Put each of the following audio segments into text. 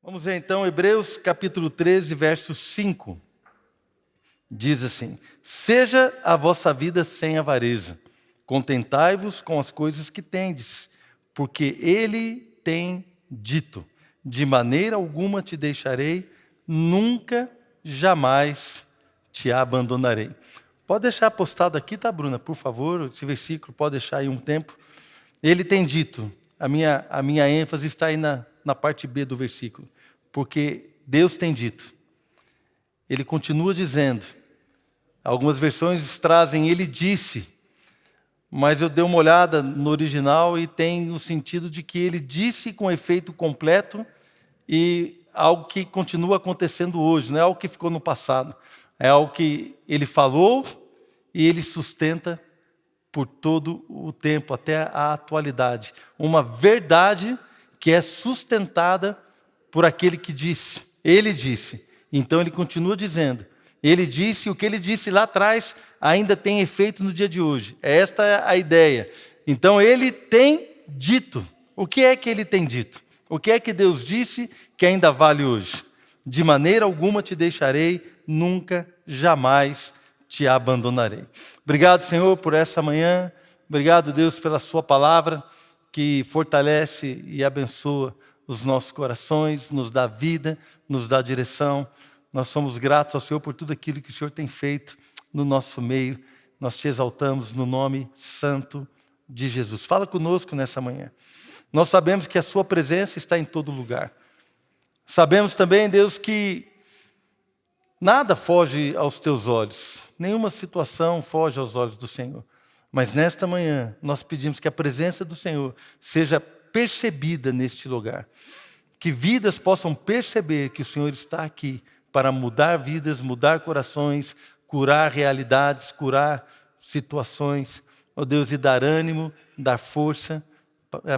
Vamos ver então Hebreus capítulo 13, verso 5. Diz assim: seja a vossa vida sem avareza, contentai-vos com as coisas que tendes, porque ele tem dito, de maneira alguma te deixarei, nunca, jamais te abandonarei. Pode deixar postado aqui, tá, Bruna? Por favor, esse versículo pode deixar aí um tempo. Ele tem dito, a minha ênfase está aí na parte B do versículo, porque Deus tem dito. Ele continua dizendo. Algumas versões trazem ele disse, mas eu dei uma olhada no original e tem o sentido de que ele disse com efeito completo e algo que continua acontecendo hoje, não é algo que ficou no passado. É algo que ele falou e ele sustenta por todo o tempo, até a atualidade. Uma verdade que é sustentada por aquele que disse. Ele disse. Então ele continua dizendo. Ele disse, o que ele disse lá atrás ainda tem efeito no dia de hoje. Esta é a ideia. Então ele tem dito. O que é que ele tem dito? O que é que Deus disse que ainda vale hoje? De maneira alguma te deixarei, nunca, jamais te abandonarei. Obrigado, Senhor, por essa manhã. Obrigado, Deus, pela sua palavra que fortalece e abençoa os nossos corações, nos dá vida, nos dá direção. Nós somos gratos ao Senhor por tudo aquilo que o Senhor tem feito no nosso meio. Nós te exaltamos no nome santo de Jesus. Fala conosco nessa manhã. Nós sabemos que a sua presença está em todo lugar. Sabemos também, Deus, que nada foge aos teus olhos. Nenhuma situação foge aos olhos do Senhor. Mas nesta manhã, nós pedimos que a presença do Senhor seja percebida neste lugar. Que vidas possam perceber que o Senhor está aqui para mudar vidas, mudar corações, curar realidades, curar situações. Ó Deus, e dar ânimo, dar força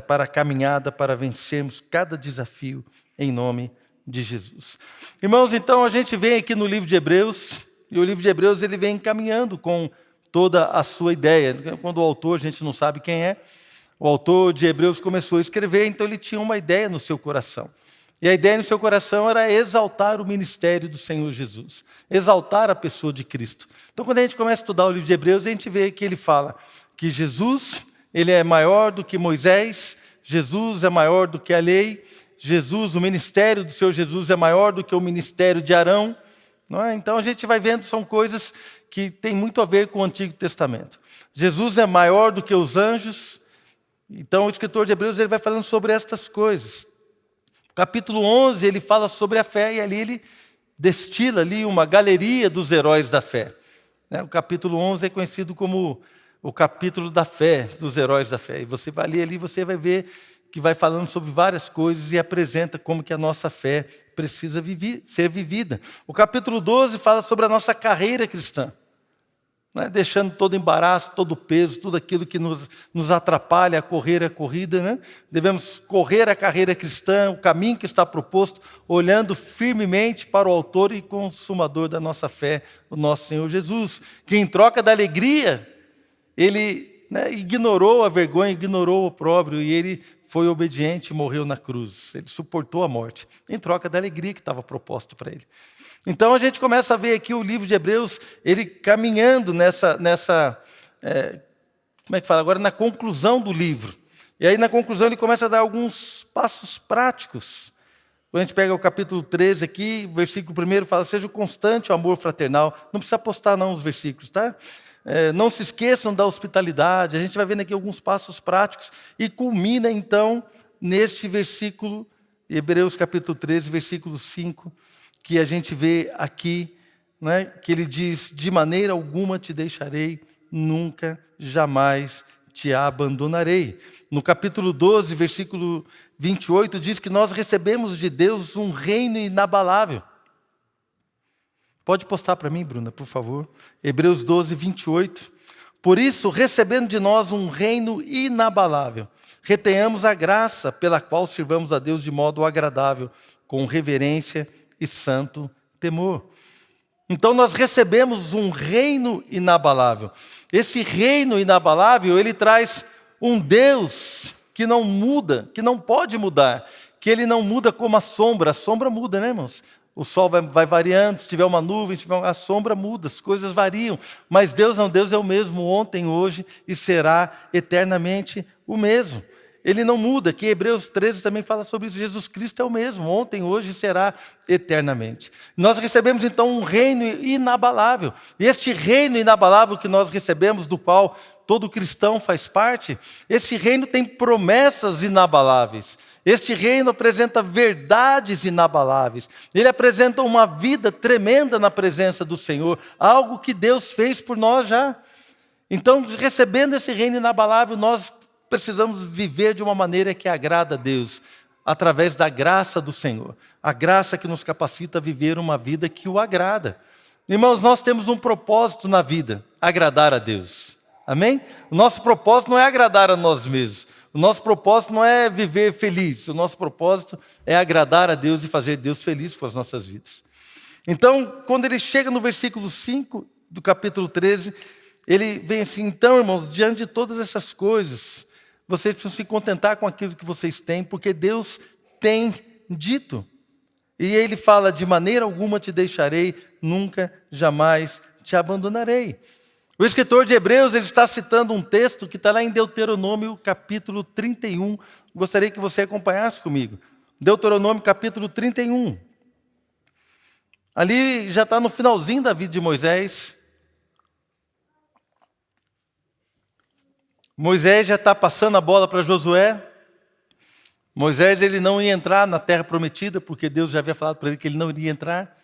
para a caminhada, para vencermos cada desafio em nome de Jesus. Irmãos, então a gente vem aqui no livro de Hebreus, e o livro de Hebreus ele vem caminhando com toda a sua ideia. Quando o autor, a gente não sabe quem é, o autor de Hebreus começou a escrever, então ele tinha uma ideia no seu coração. E a ideia no seu coração era exaltar o ministério do Senhor Jesus, exaltar a pessoa de Cristo. Então, quando a gente começa a estudar o livro de Hebreus, a gente vê que ele fala que Jesus, ele é maior do que Moisés, Jesus é maior do que a lei, Jesus, o ministério do Senhor Jesus é maior do que o ministério de Arão. Não é? Então, a gente vai vendo, são coisas que têm muito a ver com o Antigo Testamento. Jesus é maior do que os anjos. Então, o escritor de Hebreus ele vai falando sobre estas coisas. Capítulo 11, ele fala sobre a fé, e ali ele destila ali uma galeria dos heróis da fé. O capítulo 11 é conhecido como o capítulo da fé, dos heróis da fé. E você vai ler ali, você vai ver que vai falando sobre várias coisas e apresenta como que a nossa fé precisa ser vivida. O capítulo 12 fala sobre a nossa carreira cristã. Deixando todo embaraço, todo o peso, tudo aquilo que nos atrapalha a correr a corrida. Né? Devemos correr a carreira cristã, o caminho que está proposto, olhando firmemente para o autor e consumador da nossa fé, o nosso Senhor Jesus, que em troca da alegria, ele ignorou a vergonha, ignorou o opróbrio, e ele foi obediente e morreu na cruz. Ele suportou a morte, em troca da alegria que estava proposta para ele. Então a gente começa a ver aqui o livro de Hebreus, ele caminhando como é que fala agora? Na conclusão do livro. E aí na conclusão ele começa a dar alguns passos práticos. Quando a gente pega o capítulo 13 aqui, o versículo 1 fala, seja constante o amor fraternal. Não precisa postar não os versículos, tá? Não se esqueçam da hospitalidade. A gente vai vendo aqui alguns passos práticos e culmina então neste versículo, Hebreus capítulo 13, versículo 5, que a gente vê aqui, né, que ele diz, de maneira alguma te deixarei, nunca, jamais te abandonarei. No capítulo 12, versículo 28, diz que nós recebemos de Deus um reino inabalável. Pode postar para mim, Bruna, por favor. Hebreus 12, 28. Por isso, recebendo de nós um reino inabalável, retenhamos a graça pela qual sirvamos a Deus de modo agradável, com reverência e santo temor. Então nós recebemos um reino inabalável. Esse reino inabalável, ele traz um Deus que não muda, que não pode mudar, que ele não muda como a sombra muda, né, irmãos? O sol vai variando, se tiver uma nuvem, a sombra muda, as coisas variam. Mas Deus não, Deus é o mesmo ontem, hoje e será eternamente o mesmo. Ele não muda, que Hebreus 13 também fala sobre isso. Jesus Cristo é o mesmo, ontem, hoje e será eternamente. Nós recebemos então um reino inabalável. E este reino inabalável que nós recebemos, do qual todo cristão faz parte, este reino tem promessas inabaláveis. Este reino apresenta verdades inabaláveis. Ele apresenta uma vida tremenda na presença do Senhor, algo que Deus fez por nós já. Então, recebendo esse reino inabalável, nós precisamos viver de uma maneira que agrada a Deus, através da graça do Senhor. A graça que nos capacita a viver uma vida que o agrada. Irmãos, nós temos um propósito na vida: agradar a Deus. Amém? O nosso propósito não é agradar a nós mesmos. O nosso propósito não é viver feliz. O nosso propósito é agradar a Deus e fazer Deus feliz com as nossas vidas. Então, quando ele chega no versículo 5 do capítulo 13, ele vem assim: então, irmãos, diante de todas essas coisas, vocês precisam se contentar com aquilo que vocês têm, porque Deus tem dito. E ele fala: de maneira alguma te deixarei, nunca, jamais te abandonarei. O escritor de Hebreus, ele está citando um texto que está lá em Deuteronômio, capítulo 31. Gostaria que você acompanhasse comigo. Deuteronômio, capítulo 31. Ali já está no finalzinho da vida de Moisés. Moisés já está passando a bola para Josué. Moisés, ele não ia entrar na terra prometida, porque Deus já havia falado para ele que ele não iria entrar.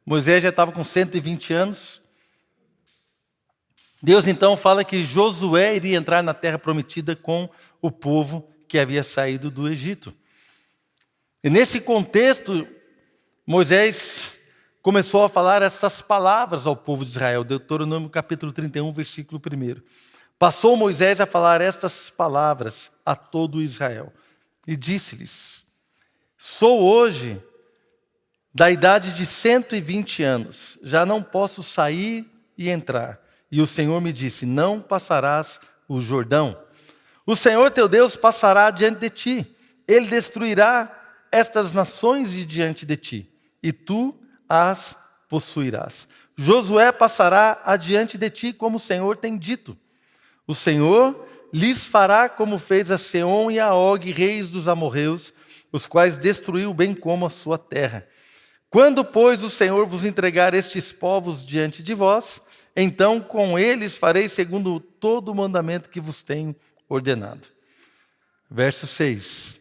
Moisés já estava com 120 anos. Deus então fala que Josué iria entrar na terra prometida com o povo que havia saído do Egito. E nesse contexto, Moisés começou a falar essas palavras ao povo de Israel. Deuteronômio capítulo 31, versículo 1. Passou Moisés a falar estas palavras a todo Israel. E disse-lhes: sou hoje da idade de 120 anos, já não posso sair e entrar. E o Senhor me disse: não passarás o Jordão. O Senhor teu Deus passará diante de ti. Ele destruirá estas nações de diante de ti, e tu as possuirás. Josué passará adiante de ti, como o Senhor tem dito. O Senhor lhes fará como fez a Seom e a Og, reis dos amorreus, os quais destruiu bem como a sua terra. Quando, pois, o Senhor vos entregar estes povos diante de vós, então com eles farei segundo todo o mandamento que vos tenho ordenado. Verso 6.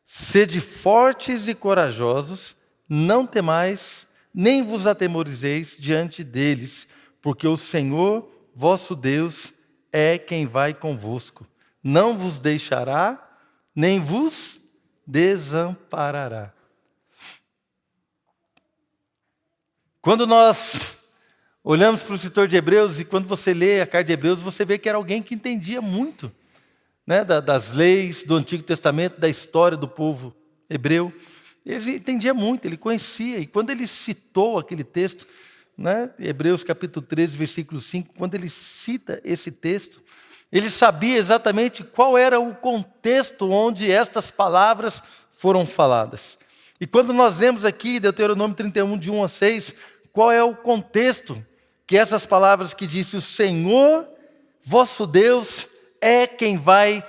Sede fortes e corajosos, não temais, nem vos atemorizeis diante deles, porque o Senhor, vosso Deus, é quem vai convosco. Não vos deixará, nem vos desamparará. Quando nós olhamos para o escritor de Hebreus, e quando você lê a carta de Hebreus, você vê que era alguém que entendia muito, né, das leis do Antigo Testamento, da história do povo hebreu. Ele entendia muito, ele conhecia. E quando ele citou aquele texto, né, Hebreus capítulo 13, versículo 5, quando ele cita esse texto, ele sabia exatamente qual era o contexto onde estas palavras foram faladas. E quando nós vemos aqui, Deuteronômio 31, de 1 a 6, qual é o contexto que essas palavras que disse: o Senhor, vosso Deus, é quem vai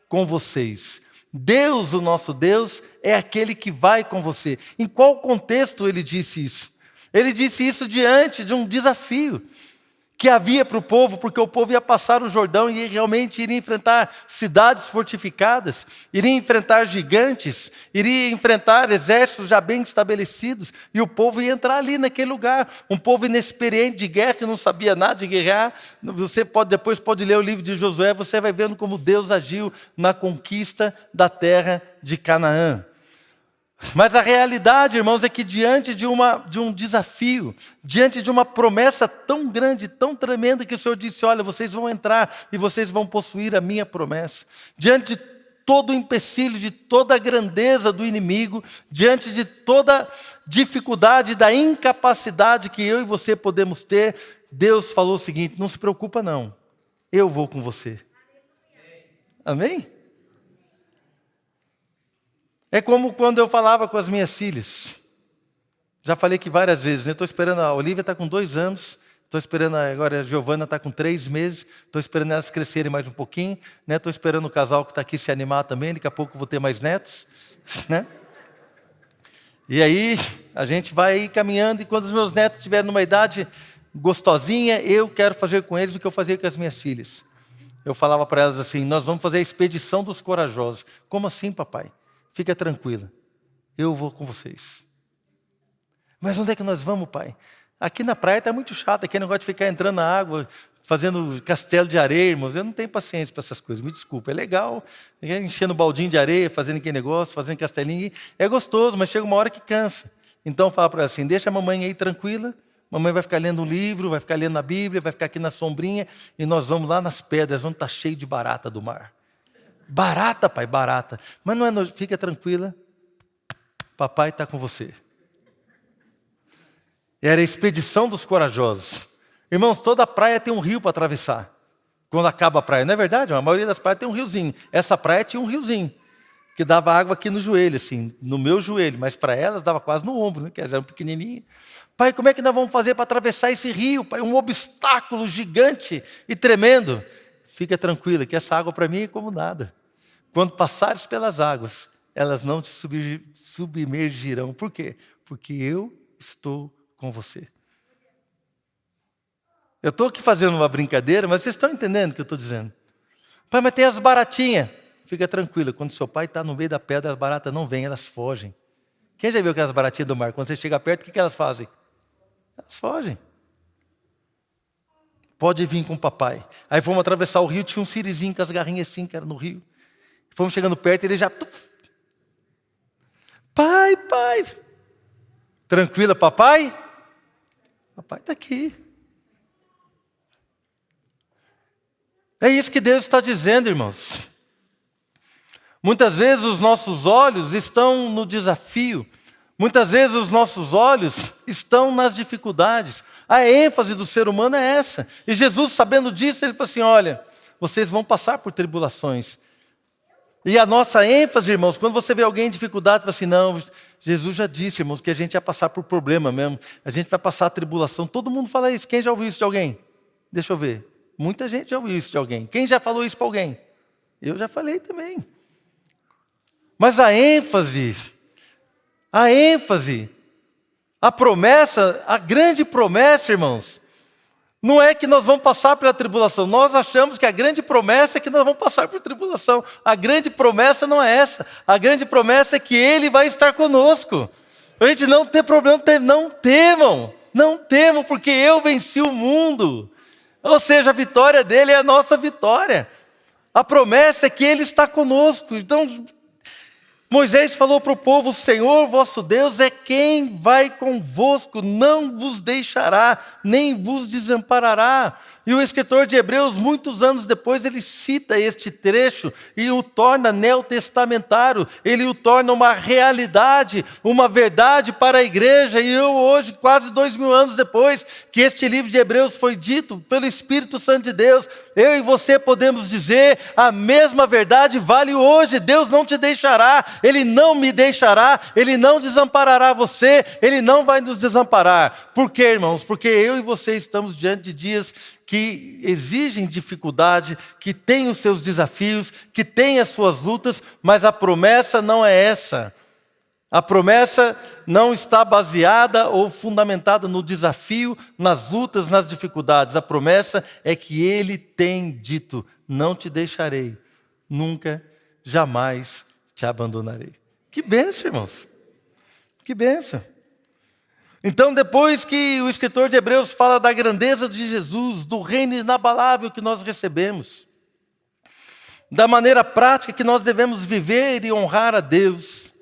com vocês. Deus, o nosso Deus, é aquele que vai com você. Em qual contexto ele disse isso? Ele disse isso diante de um desafio que havia para o povo, porque o povo ia passar o Jordão e realmente iria enfrentar cidades fortificadas, iria enfrentar gigantes, iria enfrentar exércitos já bem estabelecidos, e o povo ia entrar ali naquele lugar. Um povo inexperiente de guerra, que não sabia nada de guerrear. Você depois pode ler o livro de Josué, você vai vendo como Deus agiu na conquista da terra de Canaã. Mas a realidade, irmãos, é que diante de um desafio, diante de uma promessa tão grande, tão tremenda, que o Senhor disse: olha, vocês vão entrar e vocês vão possuir a minha promessa. Diante de todo o empecilho, de toda a grandeza do inimigo, diante de toda dificuldade, da incapacidade que eu e você podemos ter, Deus falou o seguinte: não se preocupa não, eu vou com você. Amém? É como quando eu falava com as minhas filhas. Já falei que várias vezes, né? Estou esperando, a Olivia está com 2 anos, estou esperando agora a Giovana está com 3 meses, estou esperando elas crescerem mais um pouquinho, né? Estou esperando o casal que está aqui se animar também, daqui a pouco vou ter mais netos, né? E aí a gente vai caminhando, e quando os meus netos estiverem numa idade gostosinha, eu quero fazer com eles o que eu fazia com as minhas filhas. Eu falava para elas assim: nós vamos fazer a expedição dos corajosos. Como assim, papai? Fica tranquila, eu vou com vocês. Mas onde é que nós vamos, pai? Aqui na praia está muito chato, aqui eu não gosto de ficar entrando na água, fazendo castelo de areia, irmãos. Eu não tenho paciência para essas coisas, me desculpa. É legal, enchendo baldinho de areia, fazendo aquele negócio, fazendo castelinho. É gostoso, mas chega uma hora que cansa. Então fala para ela assim: deixa a mamãe aí tranquila, mamãe vai ficar lendo um livro, vai ficar lendo a Bíblia, vai ficar aqui na sombrinha, e nós vamos lá nas pedras, onde está cheio de barata do mar. Barata, pai, barata. Mas não é, fica tranquila, papai está com você. Era a expedição dos corajosos. Irmãos, toda praia tem um rio para atravessar. Quando acaba a praia, não é verdade? A maioria das praias tem um riozinho. Essa praia tinha um riozinho, que dava água aqui no joelho, assim, no meu joelho. Mas para elas dava quase no ombro, né? Que elas eram pequenininhas. Pai, como é que nós vamos fazer para atravessar esse rio? Pai, um obstáculo gigante e tremendo. Fica tranquila, que essa água para mim é como nada. Quando passares pelas águas, elas não te submergirão. Por quê? Porque eu estou com você. Eu estou aqui fazendo uma brincadeira, mas vocês estão entendendo o que eu estou dizendo. Pai, mas tem as baratinhas. Fica tranquila, quando seu pai está no meio da pedra, as baratas não vêm, elas fogem. Quem já viu aquelas baratinhas do mar? Quando você chega perto, o que elas fazem? Elas fogem. Pode vir com o papai. Aí fomos atravessar o rio, tinha um sirizinho com as garrinhas assim, que era no rio. Fomos chegando perto, ele já... Pai, pai. Tranquila, papai? Papai está aqui. É isso que Deus está dizendo, irmãos. Muitas vezes os nossos olhos estão no desafio. Muitas vezes os nossos olhos estão nas dificuldades. A ênfase do ser humano é essa. E Jesus, sabendo disso, ele falou assim: olha, vocês vão passar por tribulações. E a nossa ênfase, irmãos, quando você vê alguém em dificuldade, fala assim: não, Jesus já disse, irmãos, que a gente ia passar por problema mesmo. A gente vai passar a tribulação. Todo mundo fala isso. Quem já ouviu isso de alguém? Deixa eu ver. Muita gente já ouviu isso de alguém. Quem já falou isso para alguém? Eu já falei também. Mas a ênfase, a promessa, a grande promessa, irmãos, não é que nós vamos passar pela tribulação. Nós achamos que a grande promessa é que nós vamos passar por tribulação. A grande promessa não é essa. A grande promessa é que Ele vai estar conosco. A gente não tem problema, não temam, porque eu venci o mundo. Ou seja, a vitória dele é a nossa vitória. A promessa é que Ele está conosco. Então, Moisés falou para o povo: o Senhor vosso Deus é quem vai convosco, não vos deixará, nem vos desamparará. E o escritor de Hebreus, muitos anos depois, ele cita este trecho e o torna neotestamentário. Ele o torna uma realidade, uma verdade para a igreja. E eu hoje, quase 2000 anos depois que este livro de Hebreus foi dito pelo Espírito Santo de Deus, eu e você podemos dizer: a mesma verdade vale hoje. Deus não te deixará, Ele não me deixará, Ele não desamparará você, Ele não vai nos desamparar. Por quê, irmãos? Porque eu e você estamos diante de dias que exigem dificuldade, que têm os seus desafios, que têm as suas lutas, mas a promessa não é essa. A promessa não está baseada ou fundamentada no desafio, nas lutas, nas dificuldades. A promessa é que Ele tem dito: não te deixarei, nunca, jamais te abandonarei. Que bênção, irmãos. Que bênção. Então, depois que o escritor de Hebreus fala da grandeza de Jesus, do reino inabalável que nós recebemos, da maneira prática que nós devemos viver e honrar a Deus,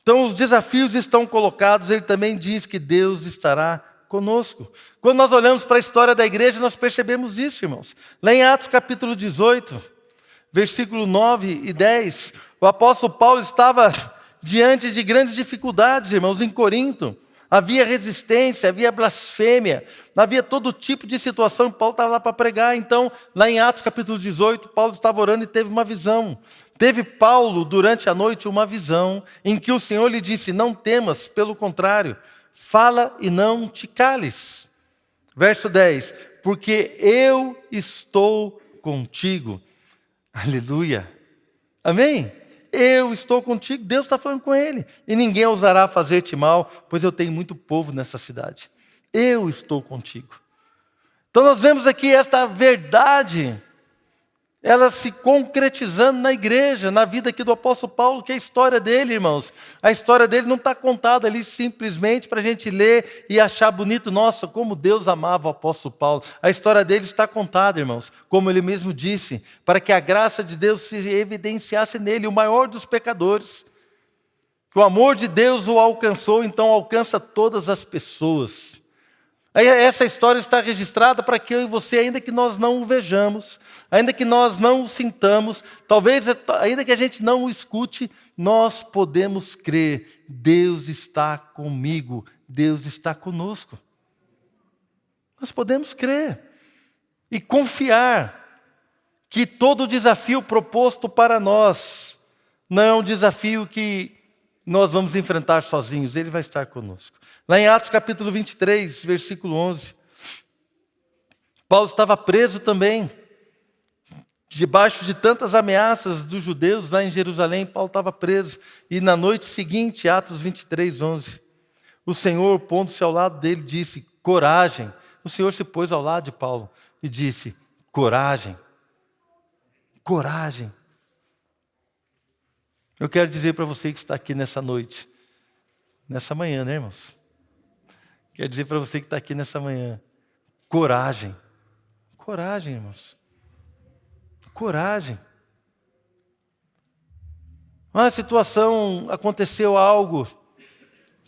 então os desafios estão colocados. Ele também diz que Deus estará conosco. Quando nós olhamos para a história da igreja, nós percebemos isso, irmãos. Lá em Atos capítulo 18, versículo 9 e 10, o apóstolo Paulo estava diante de grandes dificuldades, irmãos, em Corinto. Havia resistência, havia blasfêmia, havia todo tipo de situação. Paulo estava lá para pregar. Então, lá em Atos capítulo 18, Paulo estava orando e teve uma visão. Teve Paulo, durante a noite, uma visão em que o Senhor lhe disse: não temas, pelo contrário, fala e não te cales. Verso 10, porque eu estou contigo. Aleluia. Amém? Eu estou contigo. Deus está falando com ele. E ninguém ousará fazer-te mal, pois eu tenho muito povo nessa cidade. Eu estou contigo. Então nós vemos aqui esta verdade, ela se concretizando na igreja, na vida aqui do apóstolo Paulo, que é a história dele, irmãos. A história dele não está contada ali simplesmente para a gente ler e achar bonito, nossa, como Deus amava o apóstolo Paulo. A história dele está contada, irmãos, como ele mesmo disse, para que a graça de Deus se evidenciasse nele, o maior dos pecadores. O amor de Deus o alcançou, então alcança todas as pessoas. Essa história está registrada para que eu e você, ainda que nós não o vejamos, ainda que nós não o sintamos, talvez ainda que a gente não o escute, nós podemos crer: Deus está comigo, Deus está conosco. Nós podemos crer e confiar que todo o desafio proposto para nós não é um desafio que nós vamos enfrentar sozinhos, Ele vai estar conosco. Lá em Atos capítulo 23, versículo 11, Paulo estava preso também, debaixo de tantas ameaças dos judeus lá em Jerusalém. Paulo estava preso, e na noite seguinte, Atos 23, 11, o Senhor, pondo-se ao lado dele, disse: coragem. O Senhor se pôs ao lado de Paulo e disse: coragem, coragem. Eu quero dizer para você que está aqui nessa noite, nessa manhã, né, irmãos? Quero dizer para você que está aqui nessa manhã: coragem. Coragem, irmãos. Coragem. Uma situação, aconteceu algo.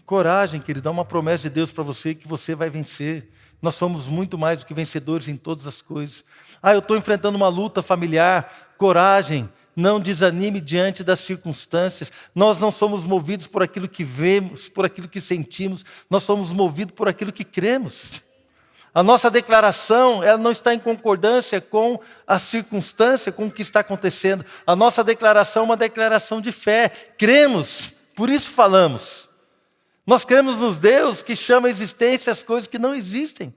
Coragem, querido, há uma promessa de Deus para você que você vai vencer. Nós somos muito mais do que vencedores em todas as coisas. Eu estou enfrentando uma luta familiar. Coragem, não desanime diante das circunstâncias. Nós não somos movidos por aquilo que vemos, por aquilo que sentimos. Nós somos movidos por aquilo que cremos. A nossa declaração, ela não está em concordância com a circunstância, com o que está acontecendo. A nossa declaração é uma declaração de fé. Cremos, por isso falamos. Nós cremos nos Deus que chama a existência as coisas que não existem.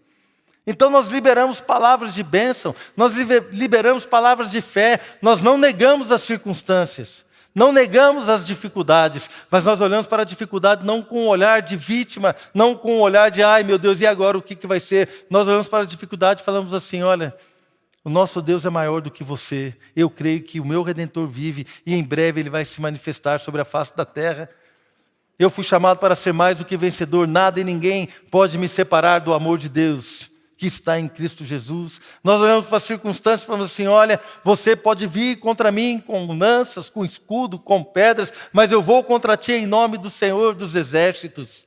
Então nós liberamos palavras de bênção, nós liberamos palavras de fé, nós não negamos as circunstâncias, não negamos as dificuldades, mas nós olhamos para a dificuldade não com um olhar de vítima, não com um olhar de: ai meu Deus, e agora o que vai ser? Nós olhamos para a dificuldade e falamos assim: olha, o nosso Deus é maior do que você, eu creio que o meu Redentor vive e em breve Ele vai se manifestar sobre a face da terra. Eu fui chamado para ser mais do que vencedor, nada e ninguém pode me separar do amor de Deus que está em Cristo Jesus. Nós olhamos para as circunstâncias e falamos assim: olha, você pode vir contra mim com lanças, com escudo, com pedras, mas eu vou contra ti em nome do Senhor dos Exércitos.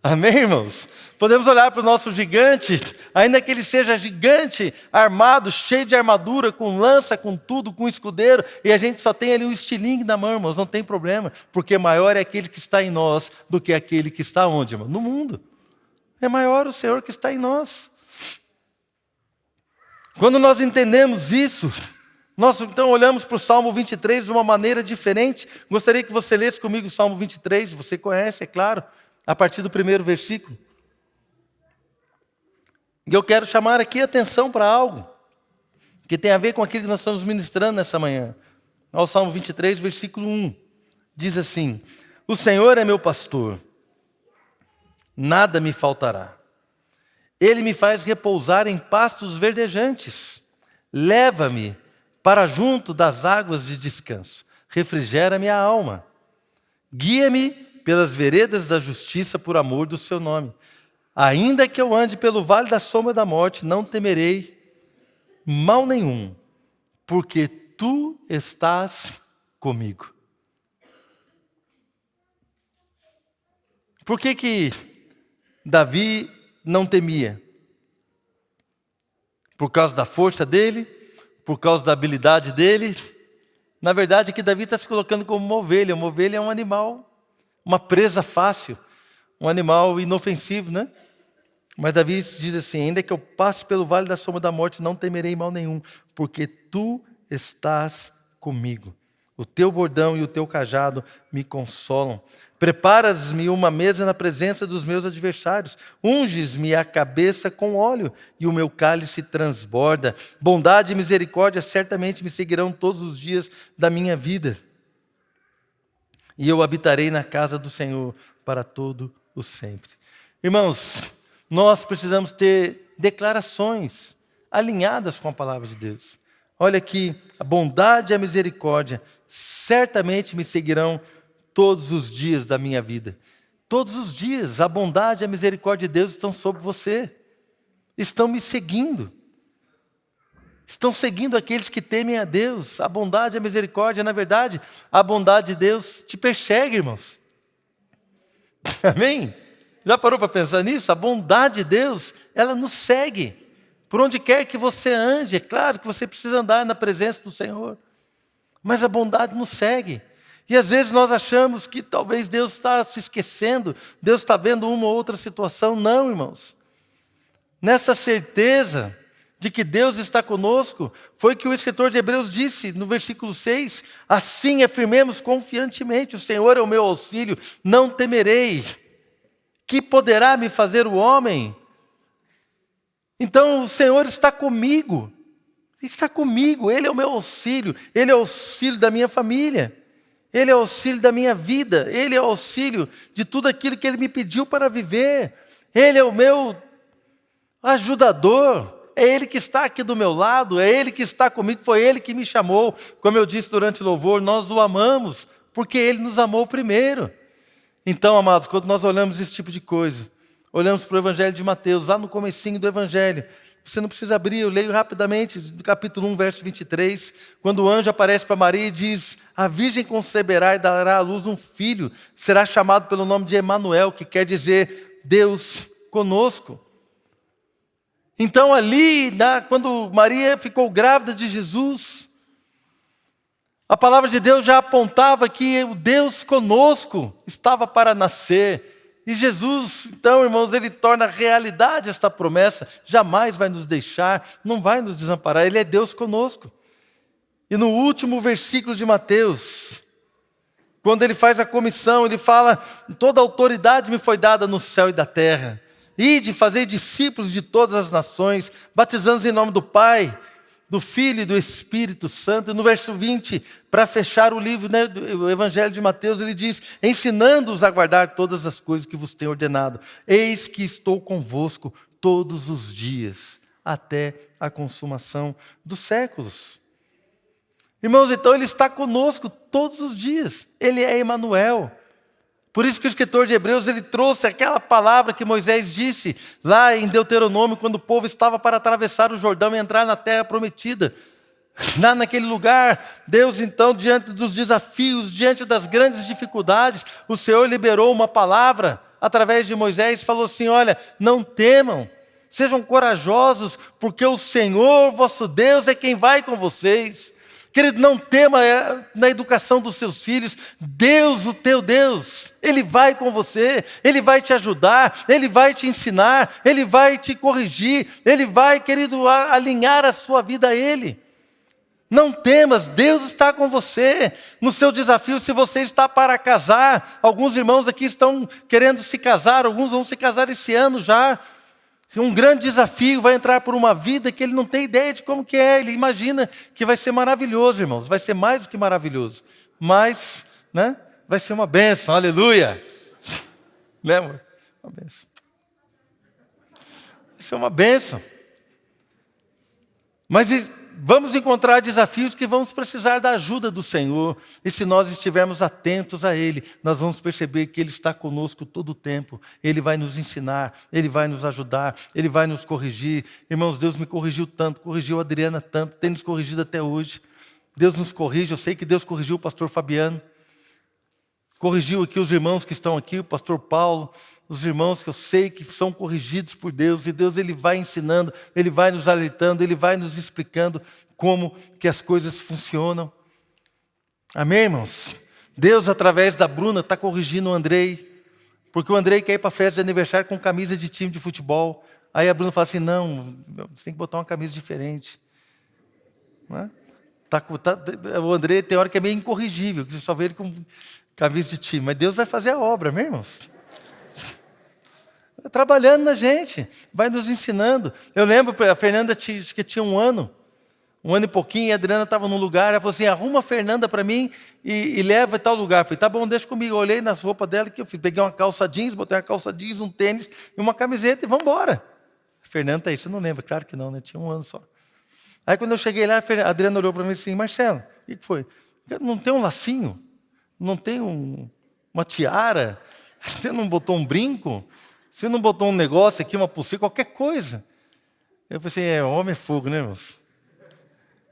Amém, irmãos? Podemos olhar para o nosso gigante, ainda que ele seja gigante, armado, cheio de armadura, com lança, com tudo, com escudeiro, e a gente só tem ali um estilingue na mão, irmãos, não tem problema, porque maior é aquele que está em nós do que aquele que está onde, irmão? No mundo. É maior o Senhor que está em nós. Quando nós entendemos isso, nós então olhamos para o Salmo 23 de uma maneira diferente. Gostaria que você lesse comigo o Salmo 23, você conhece, é claro, a partir do primeiro versículo. E eu quero chamar aqui a atenção para algo que tem a ver com aquilo que nós estamos ministrando nessa manhã. O Salmo 23, versículo 1, diz assim: o Senhor é meu pastor, nada me faltará. Ele me faz repousar em pastos verdejantes. Leva-me para junto das águas de descanso. Refrigera minha alma. Guia-me pelas veredas da justiça por amor do seu nome. Ainda que eu ande pelo vale da sombra da morte, não temerei mal nenhum, porque tu estás comigo. Por que Davi não temia? Por causa da força dele? Por causa da habilidade dele? Na verdade, que Davi está se colocando como uma ovelha. Uma ovelha é um animal, uma presa fácil, um animal inofensivo, né? Mas Davi diz assim: ainda que eu passe pelo vale da sombra da morte, não temerei mal nenhum, porque tu estás comigo. O teu bordão e o teu cajado me consolam. Preparas-me uma mesa na presença dos meus adversários. Unges-me a cabeça com óleo e o meu cálice transborda. Bondade e misericórdia certamente me seguirão todos os dias da minha vida. E eu habitarei na casa do Senhor para todo o sempre. Irmãos, nós precisamos ter declarações alinhadas com a palavra de Deus. Olha aqui, a bondade e a misericórdia certamente me seguirão todos os dias da minha vida. Todos os dias, a bondade e a misericórdia de Deus estão sobre você. Estão me seguindo. Estão seguindo aqueles que temem a Deus. A bondade e a misericórdia, na verdade, a bondade de Deus te persegue, irmãos. Amém? Já parou para pensar nisso? A bondade de Deus, ela nos segue. Por onde quer que você ande, é claro que você precisa andar na presença do Senhor. Mas a bondade nos segue. E às vezes nós achamos que talvez Deus está se esquecendo, Deus está vendo uma ou outra situação. Não, irmãos. Nessa certeza de que Deus está conosco, foi que o escritor de Hebreus disse no versículo 6, assim afirmemos confiantemente, o Senhor é o meu auxílio, não temerei. Que poderá me fazer o homem? Então o Senhor está comigo. Está comigo, Ele é o meu auxílio, Ele é o auxílio da minha família, Ele é o auxílio da minha vida, Ele é o auxílio de tudo aquilo que Ele me pediu para viver. Ele é o meu ajudador, é Ele que está aqui do meu lado, é Ele que está comigo, foi Ele que me chamou. Como eu disse durante o louvor, nós o amamos, porque Ele nos amou primeiro. Então, amados, quando nós olhamos esse tipo de coisa, olhamos para o Evangelho de Mateus, lá no comecinho do Evangelho, você não precisa abrir, eu leio rapidamente, do capítulo 1, verso 23, quando o anjo aparece para Maria e diz, a virgem conceberá e dará à luz um filho, será chamado pelo nome de Emanuel, que quer dizer Deus conosco. Então ali, quando Maria ficou grávida de Jesus, a palavra de Deus já apontava que o Deus conosco estava para nascer. E Jesus, então, irmãos, Ele torna realidade esta promessa, jamais vai nos deixar, não vai nos desamparar, Ele é Deus conosco. E no último versículo de Mateus, quando Ele faz a comissão, Ele fala, toda autoridade me foi dada no céu e da terra, ide fazer discípulos de todas as nações, batizando-os em nome do Pai, do Filho e do Espírito Santo. E no verso 20, para fechar o livro, do Evangelho de Mateus, ele diz, ensinando-os a guardar todas as coisas que vos tenho ordenado. Eis que estou convosco todos os dias, até a consumação dos séculos. Irmãos, então Ele está conosco todos os dias. Ele é Emanuel. Por isso que o escritor de Hebreus, ele trouxe aquela palavra que Moisés disse lá em Deuteronômio, quando o povo estava para atravessar o Jordão e entrar na terra prometida. Lá naquele lugar, Deus então, diante dos desafios, diante das grandes dificuldades, o Senhor liberou uma palavra através de Moisés, falou assim, olha, não temam, sejam corajosos, porque o Senhor, vosso Deus, é quem vai com vocês. Querido, não tema na educação dos seus filhos. Deus, o teu Deus, Ele vai com você, Ele vai te ajudar, Ele vai te ensinar, Ele vai te corrigir, Ele vai, querido, alinhar a sua vida a Ele. Não temas, Deus está com você. No seu desafio, se você está para casar, alguns irmãos aqui estão querendo se casar, alguns vão se casar esse ano já. Um grande desafio, vai entrar por uma vida que ele não tem ideia de como que é. Ele imagina que vai ser maravilhoso, irmãos. Vai ser mais do que maravilhoso. Mas, vai ser uma bênção, aleluia. Né, amor? Uma bênção. Vai ser uma bênção. Mas vamos encontrar desafios que vamos precisar da ajuda do Senhor. E se nós estivermos atentos a Ele, nós vamos perceber que Ele está conosco todo o tempo. Ele vai nos ensinar, Ele vai nos ajudar, Ele vai nos corrigir. Irmãos, Deus me corrigiu tanto, corrigiu a Adriana tanto, tem nos corrigido até hoje. Deus nos corrige, eu sei que Deus corrigiu o pastor Fabiano. Corrigiu aqui os irmãos que estão aqui, o pastor Paulo, os irmãos que eu sei que são corrigidos por Deus, e Deus Ele vai ensinando, Ele vai nos alertando, Ele vai nos explicando como que as coisas funcionam. Amém, irmãos? Deus, através da Bruna, está corrigindo o Andrei, porque o Andrei quer ir para a festa de aniversário com camisa de time de futebol. Aí a Bruna fala assim, não, você tem que botar uma camisa diferente. Está O André tem hora que é meio incorrigível, que você só vê ele com camisa de time. Mas Deus vai fazer a obra, meus irmãos. Trabalhando na gente, vai nos ensinando. Eu lembro, a Fernanda que tinha um ano e pouquinho, e a Adriana estava num lugar, ela falou assim, arruma a Fernanda para mim e leva em tal lugar. Eu falei, tá bom, deixa comigo. Eu olhei nas roupas dela, que eu peguei uma calça jeans, botei uma calça jeans, um tênis e uma camiseta e vamos embora. A Fernanda, isso não lembra, claro que não, né? Tinha um ano só. Aí quando eu cheguei lá, a Adriana olhou para mim assim, Marcelo, o que foi? Não tem um lacinho? Não tem uma tiara? Você não botou um brinco? Você não botou um negócio aqui, uma pulseira, qualquer coisa? Eu falei assim, homem é fogo, né, irmãos?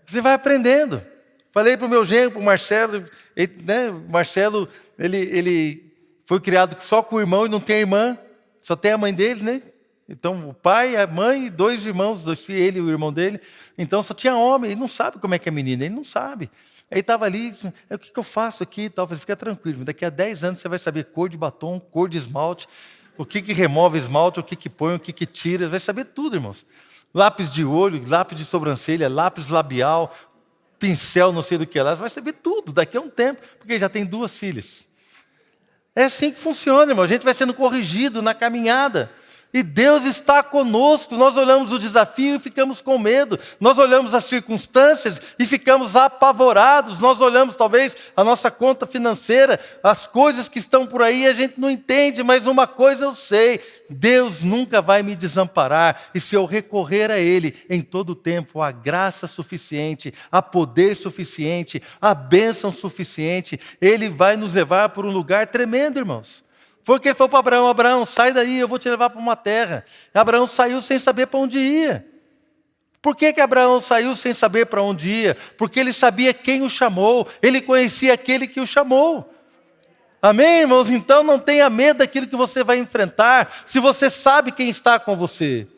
Você vai aprendendo. Falei para o meu genro, para o Marcelo, o Marcelo, ele foi criado só com o irmão e não tem irmã, só tem a mãe dele, né? Então, o pai, a mãe e 2 irmãos, 2 filhos, ele e o irmão dele. Então, só tinha homem, ele não sabe como é que é menina, ele não sabe. Aí estava ali, o que eu faço aqui e tal? Eu falei, fica tranquilo, daqui a 10 anos você vai saber cor de batom, cor de esmalte, o que remove esmalte, o que põe, o que tira, vai saber tudo, irmãos. Lápis de olho, lápis de sobrancelha, lápis labial, pincel, não sei do que lá, vai saber tudo daqui a um tempo, porque já tem 2 filhas. É assim que funciona, irmão, a gente vai sendo corrigido na caminhada. E Deus está conosco, nós olhamos o desafio e ficamos com medo, nós olhamos as circunstâncias e ficamos apavorados, nós olhamos talvez a nossa conta financeira, as coisas que estão por aí a gente não entende, mas uma coisa eu sei, Deus nunca vai me desamparar, e se eu recorrer a Ele em todo o tempo, há graça suficiente, há poder suficiente, há bênção suficiente, Ele vai nos levar por um lugar tremendo, irmãos. Foi o que ele falou para Abraão, Abraão, sai daí, eu vou te levar para uma terra. Abraão saiu sem saber para onde ia. Por que Abraão saiu sem saber para onde ia? Porque ele sabia quem o chamou, ele conhecia aquele que o chamou. Amém, irmãos? Então não tenha medo daquilo que você vai enfrentar, se você sabe quem está com você.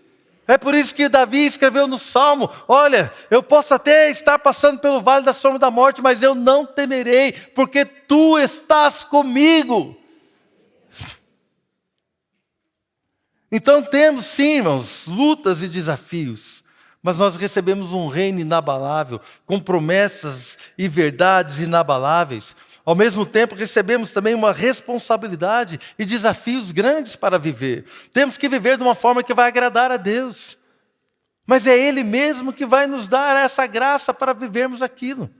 É por isso que Davi escreveu no Salmo, olha, eu posso até estar passando pelo vale da sombra da morte, mas eu não temerei, porque tu estás comigo. Então temos sim, irmãos, lutas e desafios, mas nós recebemos um reino inabalável, com promessas e verdades inabaláveis. Ao mesmo tempo recebemos também uma responsabilidade e desafios grandes para viver. Temos que viver de uma forma que vai agradar a Deus, mas é Ele mesmo que vai nos dar essa graça para vivermos aquilo.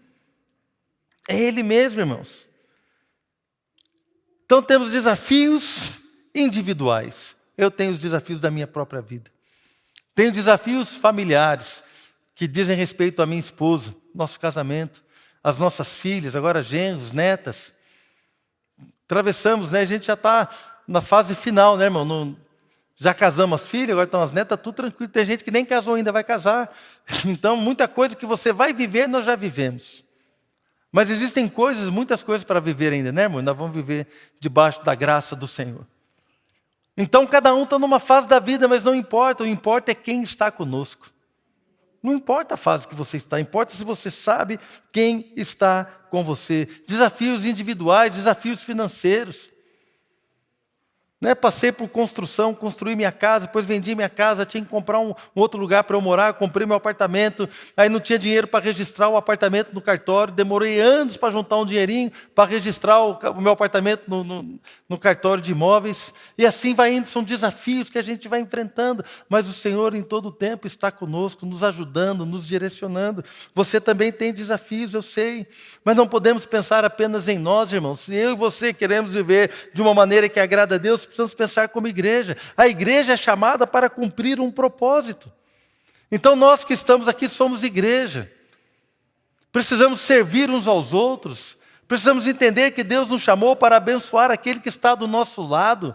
É Ele mesmo, irmãos. Então temos desafios individuais. Eu tenho os desafios da minha própria vida. Tenho desafios familiares, que dizem respeito à minha esposa, nosso casamento, as nossas filhas, agora genros, netas. Atravessamos, né? A gente já está na fase final, né, irmão? Já casamos as filhas, agora estão as netas, tudo tranquilo. Tem gente que nem casou ainda, vai casar. Então, muita coisa que você vai viver, nós já vivemos. Mas existem muitas coisas para viver ainda, né, irmão? Nós vamos viver debaixo da graça do Senhor. Então cada um está numa fase da vida, mas não importa, o importa é quem está conosco. Não importa a fase que você está, importa se você sabe quem está com você. Desafios individuais, desafios financeiros. Passei por construção, construí minha casa, depois vendi minha casa, tinha que comprar um outro lugar para eu morar, comprei meu apartamento, aí não tinha dinheiro para registrar o apartamento no cartório, demorei anos para juntar um dinheirinho para registrar o meu apartamento no cartório de imóveis, e assim vai indo, são desafios que a gente vai enfrentando, mas o Senhor em todo o tempo está conosco, nos ajudando, nos direcionando. Você também tem desafios, eu sei, mas não podemos pensar apenas em nós, irmãos. Se eu e você queremos viver de uma maneira que agrada a Deus, precisamos pensar como igreja. A igreja é chamada para cumprir um propósito. Então nós que estamos aqui somos igreja. Precisamos servir uns aos outros. Precisamos entender que Deus nos chamou para abençoar aquele que está do nosso lado.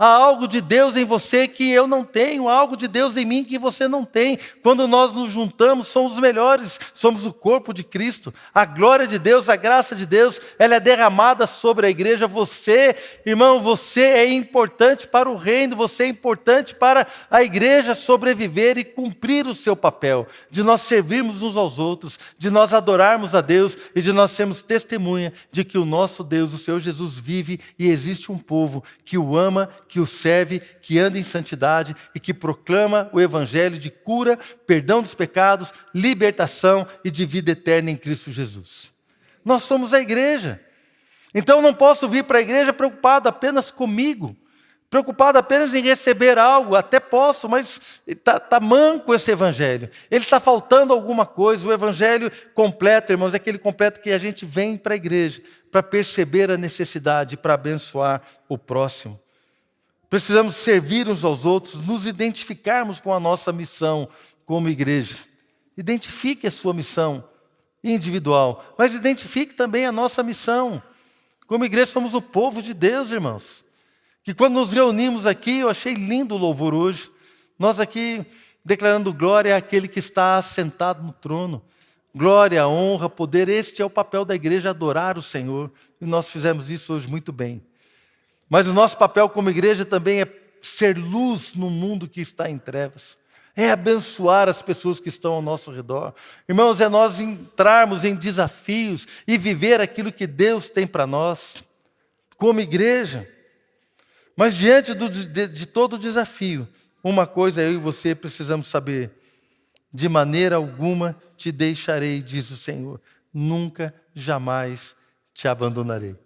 Há algo de Deus em você que eu não tenho, há algo de Deus em mim que você não tem. Quando nós nos juntamos, somos os melhores, somos o corpo de Cristo. A glória de Deus, a graça de Deus, ela é derramada sobre a igreja. Você, irmão, você é importante para o reino, você é importante para a igreja sobreviver e cumprir o seu papel, de nós servirmos uns aos outros, de nós adorarmos a Deus e de nós sermos testemunha de que o nosso Deus, o Senhor Jesus, vive e existe um povo que o ama, que o serve, que anda em santidade e que proclama o evangelho de cura, perdão dos pecados, libertação e de vida eterna em Cristo Jesus. Nós somos a igreja. Então eu não posso vir para a igreja preocupado apenas comigo, preocupado apenas em receber algo. Até posso, mas está manco esse evangelho. Ele está faltando alguma coisa. O evangelho completo, irmãos, é aquele completo que a gente vem para a igreja para perceber a necessidade, para abençoar o próximo. Precisamos servir uns aos outros, nos identificarmos com a nossa missão como igreja. Identifique a sua missão individual, mas identifique também a nossa missão. Como igreja somos o povo de Deus, irmãos. Que quando nos reunimos aqui, eu achei lindo o louvor hoje. Nós aqui declarando glória àquele que está assentado no trono. Glória, honra, poder, este é o papel da igreja, adorar o Senhor. E nós fizemos isso hoje muito bem. Mas o nosso papel como igreja também é ser luz no mundo que está em trevas. É abençoar as pessoas que estão ao nosso redor. Irmãos, é nós entrarmos em desafios e viver aquilo que Deus tem para nós, como igreja. Mas diante de todo o desafio, uma coisa eu e você precisamos saber: de maneira alguma te deixarei, diz o Senhor, nunca, jamais te abandonarei.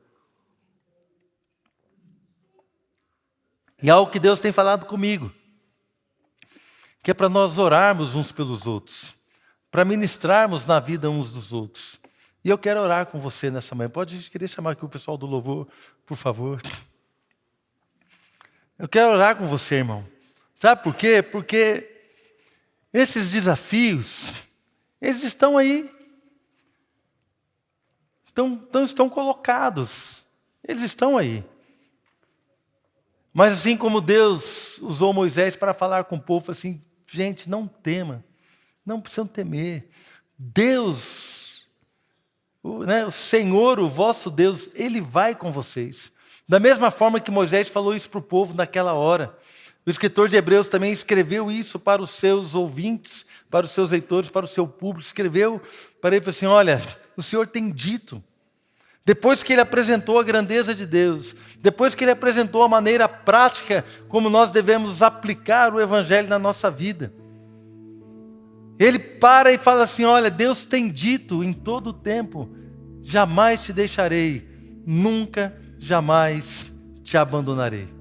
E algo que Deus tem falado comigo, que é para nós orarmos uns pelos outros, para ministrarmos na vida uns dos outros. E eu quero orar com você nessa manhã. Queria chamar aqui o pessoal do louvor, por favor. Eu quero orar com você, irmão. Sabe por quê? Porque esses desafios, eles estão aí. Estão colocados. Eles estão aí. Mas assim como Deus usou Moisés para falar com o povo, assim, gente, não tema, não precisam temer. Deus, o Senhor, o vosso Deus, Ele vai com vocês. Da mesma forma que Moisés falou isso para o povo naquela hora. O escritor de Hebreus também escreveu isso para os seus ouvintes, para os seus leitores, para o seu público. Escreveu para ele e falou assim: olha, o Senhor tem dito. Depois que ele apresentou a grandeza de Deus, depois que ele apresentou a maneira prática como nós devemos aplicar o evangelho na nossa vida, ele para e fala assim: olha, Deus tem dito em todo o tempo, jamais te deixarei, nunca, jamais te abandonarei.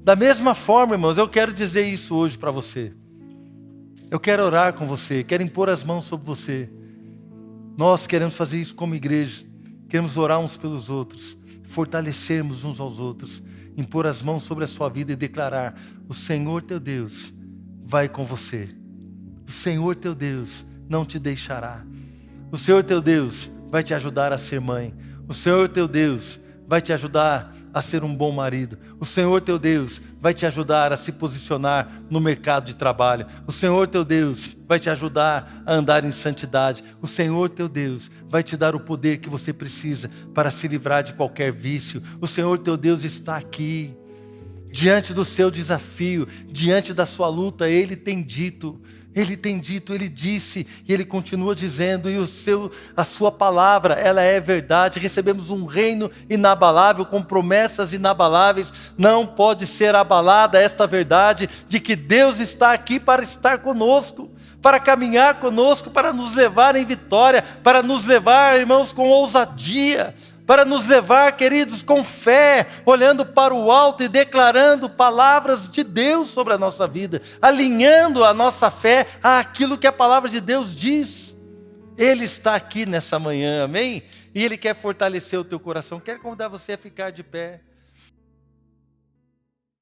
Da mesma forma, irmãos, eu quero dizer isso hoje para você. Eu quero orar com você, quero impor as mãos sobre você. Nós queremos fazer isso como igreja. Queremos orar uns pelos outros, fortalecermos uns aos outros, impor as mãos sobre a sua vida e declarar: o Senhor teu Deus vai com você. O Senhor teu Deus não te deixará. O Senhor teu Deus vai te ajudar a ser mãe. O Senhor teu Deus vai te ajudar a ser um bom marido. O Senhor teu Deus vai te ajudar a se posicionar no mercado de trabalho. O Senhor teu Deus vai te ajudar a andar em santidade. O Senhor teu Deus vai te dar o poder que você precisa para se livrar de qualquer vício. O Senhor teu Deus está aqui. Diante do seu desafio, diante da sua luta, Ele tem dito, Ele disse, e Ele continua dizendo, e a sua palavra, ela é verdade. Recebemos um reino inabalável, com promessas inabaláveis. Não pode ser abalada esta verdade de que Deus está aqui para estar conosco, para caminhar conosco, para nos levar em vitória, para nos levar, irmãos, com ousadia, para nos levar, queridos, com fé, olhando para o alto e declarando palavras de Deus sobre a nossa vida, alinhando a nossa fé àquilo que a palavra de Deus diz. Ele está aqui nessa manhã, amém? E Ele quer fortalecer o teu coração. Quero convidar você a ficar de pé.